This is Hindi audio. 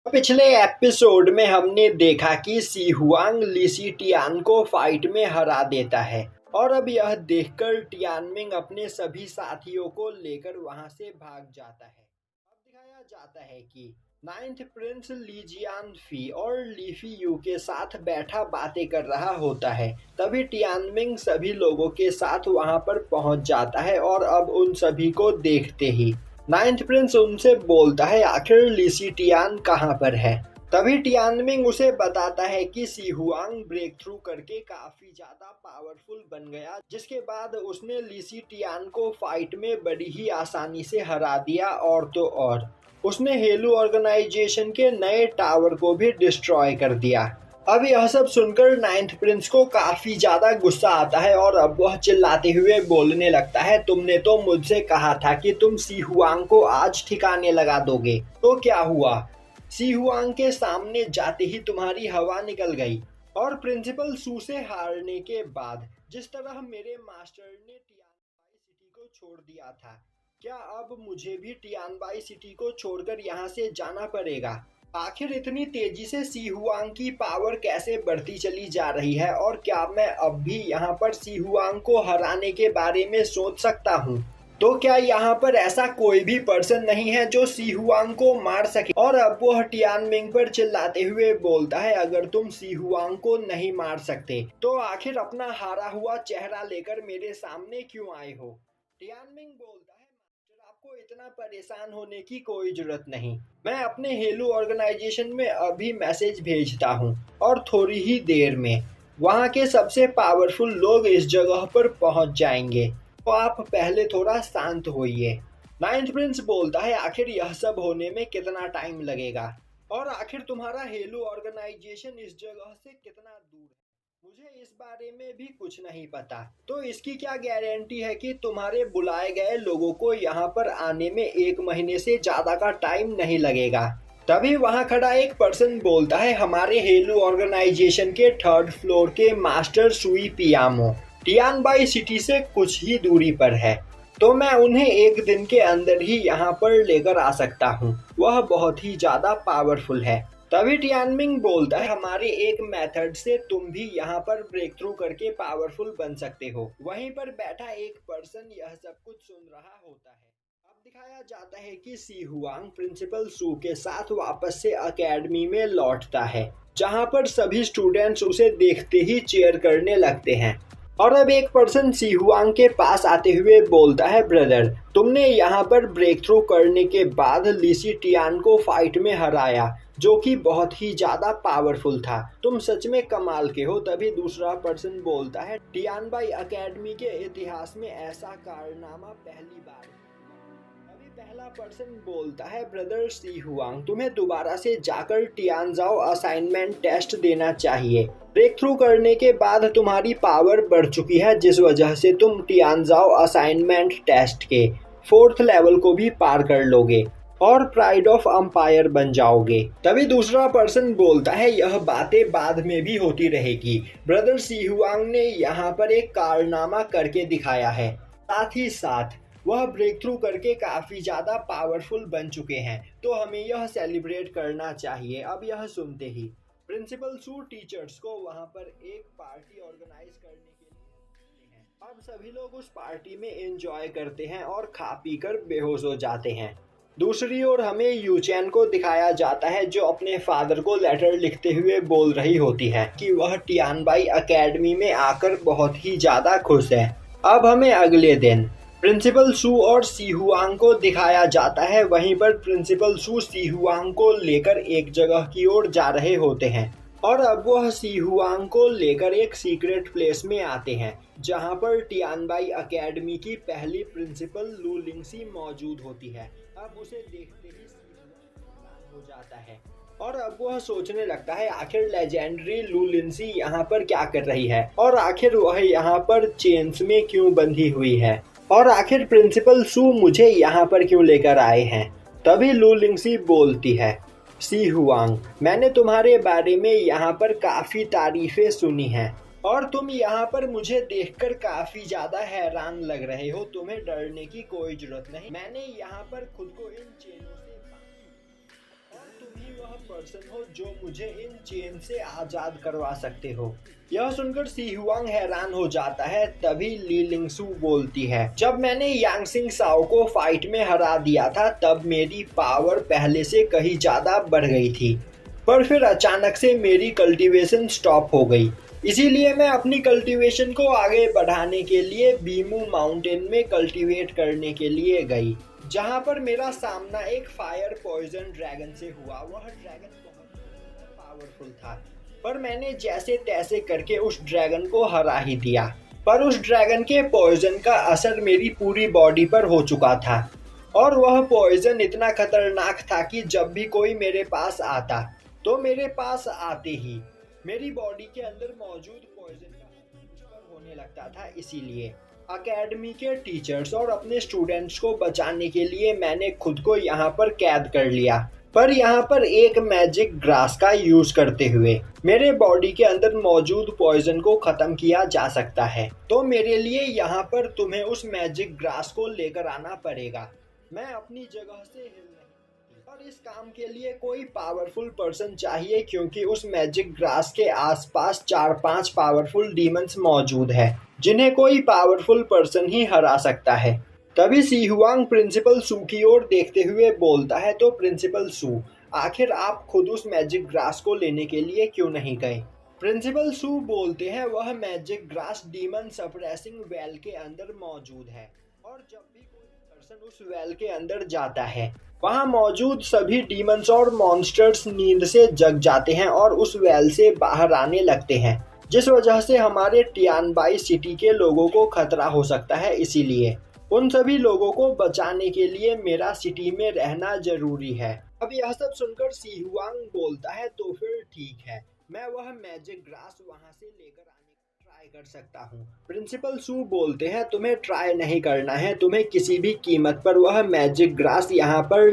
पिछले एपिसोड में हमने देखा कि सी हुआंग ली टियान को फाइट में हरा देता है और अब यह देखकर टियानमिंग अपने सभी साथियों को लेकर वहां से भाग जाता है। अब दिखाया जाता है कि नाइन्थ प्रिंस ली जियानफी और लीफी यू के साथ बैठा बातें कर रहा होता है। तभी टियानमिंग सभी लोगों के साथ वहां पर पहुंच जाता है और अब उन सभी को देखते ही नाइन्थ प्रिंस उनसे बोलता है आखिर लीसी टियान कहाँ पर है। तभी टियानमिंग उसे बताता है कि सी हुआंग ब्रेक थ्रू करके काफी ज्यादा पावरफुल बन गया, जिसके बाद उसने लीसी टियान को फाइट में बड़ी ही आसानी से हरा दिया और तो और उसने हेलू ऑर्गेनाइजेशन के नए टावर को भी डिस्ट्रॉय कर दिया। अब यह सब सुनकर नाइन्थ प्रिंस को काफी ज्यादा गुस्सा आता है और अब वह चिल्लाते हुए बोलने लगता है, तुमने तो मुझसे कहा था कि तुम सी हुआंग को आज ठिकाने लगा दोगे, तो क्या हुआ? सी हुआंग के सामने जाते ही तुम्हारी हवा निकल गई। और प्रिंसिपल सू से हारने के बाद जिस तरह मेरे मास्टर ने टियानबाई सिटी को छोड़ दिया था, क्या अब मुझे भी टियानबाई सिटी को छोड़कर यहाँ से जाना पड़ेगा? आखिर इतनी तेजी से सी हुआंग की पावर कैसे बढ़ती चली जा रही है और क्या मैं अब भी यहाँ पर सी हुआंग को हराने के बारे में सोच सकता हूँ? तो क्या यहाँ पर ऐसा कोई भी पर्सन नहीं है जो सी हुआंग को मार सके? और अब वह टियानमिंग पर चिल्लाते हुए बोलता है, अगर तुम सी हुआंग को नहीं मार सकते तो आखिर अपना हारा हुआ चेहरा लेकर मेरे सामने क्यों आए हो? टियानमिंग बोलता है, आपको इतना परेशान होने की कोई जरूरत नहीं। मैं अपने हेलू ऑर्गेनाइजेशन में अभी मैसेज भेजता हूँ और थोड़ी ही देर में वहाँ के सबसे पावरफुल लोग इस जगह पर पहुँच जाएंगे, तो आप पहले थोड़ा शांत होइए। नाइन्थ प्रिंस बोलता है, आखिर यह सब होने में कितना टाइम लगेगा और आखिर तुम्हारा हेलू ऑर्गेनाइजेशन इस जगह से कितना दूर है? मुझे इस बारे में भी कुछ नहीं पता, तो इसकी क्या गारंटी है कि तुम्हारे बुलाए गए लोगों को यहाँ पर आने में 1 महीने से ज्यादा का टाइम नहीं लगेगा। तभी वहाँ खड़ा एक पर्सन बोलता है, हमारे हेलू ऑर्गेनाइजेशन के 3rd फ्लोर के मास्टर सुई पियामो टियानबाई सिटी से कुछ ही दूरी पर है, तो मैं उन्हें 1 दिन के अंदर ही यहाँ पर लेकर आ सकता हूँ। वह बहुत ही ज्यादा पावरफुल है। तभी टियानमिंग बोलता है, हमारे एक मेथड से तुम भी यहाँ पर ब्रेक थ्रू करके पावरफुल बन सकते हो। वहीं पर बैठा एक पर्सन यह सब कुछ सुन रहा होता है। अब दिखाया जाता है कि सी हुआंग प्रिंसिपल सू के साथ वापस से एकेडमी में लौटता है, जहाँ पर सभी स्टूडेंट्स उसे देखते ही चीयर करने लगते हैं। और अब एक पर्सन सी हुआंग के पास आते हुए बोलता है, ब्रदर तुमने यहाँ पर ब्रेक थ्रू करने के बाद लीसी टियान को फाइट में हराया, जो कि बहुत ही ज्यादा पावरफुल था। तुम सच में कमाल के हो। तभी दूसरा पर्सन बोलता है, टियानबाई एकेडमी के इतिहास में ऐसा कारनामा पहली बार। अभी पहला पर्सन बोलता है, ब्रदर सी हुआंग तुम्हें दोबारा से जाकर टियानजाओ असाइनमेंट टेस्ट देना चाहिए। ब्रेक थ्रू करने के बाद तुम्हारी पावर बढ़ चुकी है, जिस वजह से तुम टियानजाओ असाइनमेंट टेस्ट के 4th लेवल को भी पार कर लोगे और प्राइड ऑफ अंपायर बन जाओगे। तभी दूसरा पर्सन बोलता है, यह बातें बाद में भी होती रहेगी। ब्रदर सी हुआंग ने यहाँ पर एक कारनामा करके दिखाया है, साथ ही साथ वह ब्रेक थ्रू करके काफी ज्यादा पावरफुल बन चुके हैं, तो हमें यह सेलिब्रेट करना चाहिए। अब यह सुनते ही प्रिंसिपल सू टीचर्स को वहां पर एक पार्टी ऑर्गेनाइज करने के लिए हैं। अब सभी लोग उस पार्टी में एंजॉय करते हैं और खा पी कर बेहोश हो जाते हैं। दूसरी ओर हमें यूचैन को दिखाया जाता है, जो अपने फादर को लेटर लिखते हुए बोल रही होती है कि वह टियानबाई एकेडमी में आकर बहुत ही ज्यादा खुश है। अब हमें अगले दिन प्रिंसिपल सू और सी हुआंग को दिखाया जाता है। वहीं पर प्रिंसिपल सू सी हुआंग को लेकर एक जगह की ओर जा रहे होते हैं और अब वह सी हुआंग को लेकर एक सीक्रेट प्लेस में आते हैं, जहां पर टियानबाई एकेडमी की पहली प्रिंसिपल लू लिंगसी मौजूद होती है। अब उसे देखते ही सी हुआंग हो जाता है और अब वह सोचने लगता है, आखिर लेजेंडरी लू लिंसी यहाँ पर क्या कर रही है और आखिर वह यहाँ पर चेन्स में क्यों बंधी हुई है और आखिर प्रिंसिपल सू मुझे यहाँ पर क्यों लेकर आए हैं। तभी लू लिंगसी बोलती है, सी हुआंग मैंने तुम्हारे बारे में यहाँ पर काफी तारीफें सुनी हैं और तुम यहाँ पर मुझे देखकर काफी ज्यादा हैरान लग रहे हो। तुम्हें डरने की कोई जरूरत नहीं। मैंने यहाँ पर खुद को इन चेनों से और तुम ही वह पर्सन हो जो मुझे इन चेन से आजाद करवा सकते हो। यह सुनकर सी हुआंग हैरान हो जाता है। तभी ली लिंगसू बोलती है, जब मैंने यांगसिंग साओ को फाइट में हरा दिया था तब मेरी पावर पहले से कहीं ज्यादा बढ़ गई थी, पर फिर अचानक से मेरी कल्टीवेशन स्टॉप हो गई। इसीलिए मैं अपनी कल्टीवेशन को आगे बढ़ाने के लिए बीमू माउंटेन में कल्टीवेट करने के लिए गई, जहां पर मेरा सामना एक फायर पॉइजन ड्रैगन से हुआ। वह ड्रैगन बहुत पावरफुल था, पर मैंने जैसे तैसे करके उस ड्रैगन को हरा ही दिया। पर उस ड्रैगन के पॉइजन का असर मेरी पूरी बॉडी पर हो चुका था, और वह पॉइजन इतना खतरनाक था कि जब भी कोई मेरे पास आता तो मेरे पास आते ही मेरी बॉडी के अंदर मौजूद पॉइजन का ट्रांसफर होने लगता था। इसीलिए अकेडमी के टीचर्स और अपने स्टूडेंट्स को बचाने के लिए मैंने खुद को यहाँ पर कैद कर लिया, पर यहाँ पर एक मैजिक ग्रास का यूज करते हुए मेरे बॉडी के अंदर मौजूद पॉइजन को खत्म किया जा सकता है। तो मेरे लिए यहाँ पर तुम्हें उस मैजिक ग्रास को लेकर आना पड़ेगा। मैं अपनी जगह से हिल नहीं, और इस काम के लिए कोई पावरफुल पर्सन चाहिए, क्योंकि उस मैजिक ग्रास के आसपास 4-5 पावरफुल डीमंस मौजूद है जिन्हें कोई पावरफुल पर्सन ही हरा सकता है। तभी सी हुआंग प्रिंसिपल सू की ओर देखते हुए बोलता है, तो प्रिंसिपल सू, आखिर आप खुद उस मैजिक ग्रास को लेने के लिए क्यों नहीं गए? प्रिंसिपल सू बोलते हैं, वह magic grass demon suppressing well के अंदर मौजूद है, और जब भी कोई पर्सन उस वेल के अंदर जाता है वहां मौजूद सभी डीमंस और मॉन्स्टर्स नींद से जग जाते हैं और उस वेल से बाहर आने लगते हैं, जिस वजह से हमारे टियानबाई सिटी के लोगों को खतरा हो सकता है। इसीलिए उन सभी लोगों को बचाने के लिए मेरा सिटी में रहना जरूरी है। अब यह सब सुनकर सी हुआंग बोलता है, तो फिर ठीक है, मैं वह मैजिक ग्रास वहां से लेकर आने का ट्राई कर सकता हूँ। प्रिंसिपल सू बोलते हैं, तुम्हें ट्राई नहीं करना है, तुम्हें किसी भी कीमत पर वह मैजिक ग्रास यहाँ पर